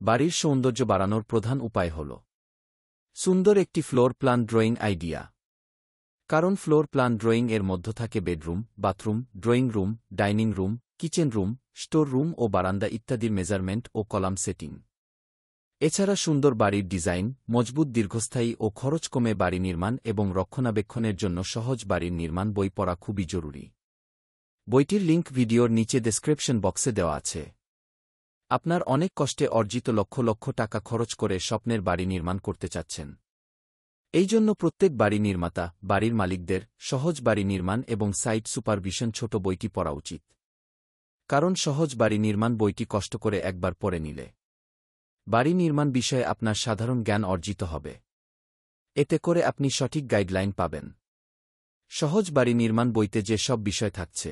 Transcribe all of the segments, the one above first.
বাড়ির সৌন্দর্য বাড়ানোর প্রধান উপায় হল সুন্দর একটি ফ্লোর প্ল্যান ড্রয়িং আইডিয়া। কারণ ফ্লোর প্ল্যান ড্রয়িং এর মধ্যে থাকে bedroom, bathroom, drawing room, dining room, kitchen room, store room ও বারান্দা ইত্যাদির মেজারমেন্ট ও কলাম সেটিং। এছাড়া সুন্দর বাড়ির ডিজাইন, মজবুত, দীর্ঘস্থায়ী ও খরচ কমে বাড়ি নির্মাণ এবং রক্ষণাবেক্ষণের জন্য সহজ বাড়ির নির্মাণ বই পড়া খুবই জরুরি। বইটির লিঙ্ক ভিডিওর নিচে ডেসক্রিপশন বক্সে দেওয়া আছে। আপনার অনেক কষ্টে অর্জিত লক্ষ লক্ষ টাকা খরচ করে স্বপ্নের বাড়ি নির্মাণ করতে চাচ্ছেন। এই জন্য প্রত্যেক বাড়ি নির্মাতা, বাড়ির মালিকদের সহজ বাড়ি নির্মাণ এবং সাইট সুপারভিশন ছোট বইটি পড়া উচিত। কারণ সহজ বাড়ি নির্মাণ বইটি কষ্ট করে একবার পড়ে নিলে বাড়ি নির্মাণ বিষয়ে আপনার সাধারণ জ্ঞান অর্জিত হবে। এতে করে আপনি সঠিক গাইডলাইন পাবেন। সহজ বাড়ি নির্মাণ বইতে যে সব বিষয় থাকছে,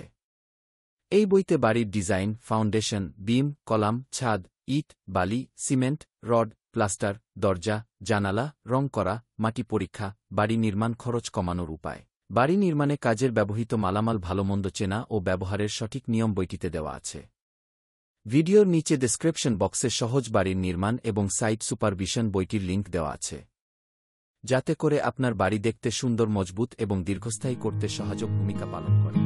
এই বইতে বাড়ির ডিজাইন, ফাউন্ডেশন, বিম, কলাম, ছাদ, ইট, বালি, সিমেন্ট, রড, প্লাস্টার, দরজা, জানালা, রং করা, মাটি পরীক্ষা, বাড়ি নির্মাণ খরচ কমানোর উপায়, বাড়ি নির্মাণে কাজের ব্যবহৃত মালামাল ভালোমন্দ চেনা ও ব্যবহারের সঠিক নিয়ম বইটিতে দেওয়া আছে। ভিডিওর নিচে ডেসক্রিপশন বক্সে সহজ বাড়ির নির্মাণ এবং সাইট সুপারভিশন বইটির লিঙ্ক দেওয়া আছে, যাতে করে আপনার বাড়ি দেখতে সুন্দর, মজবুত এবং দীর্ঘস্থায়ী করতে সহায়ক ভূমিকা পালন করে।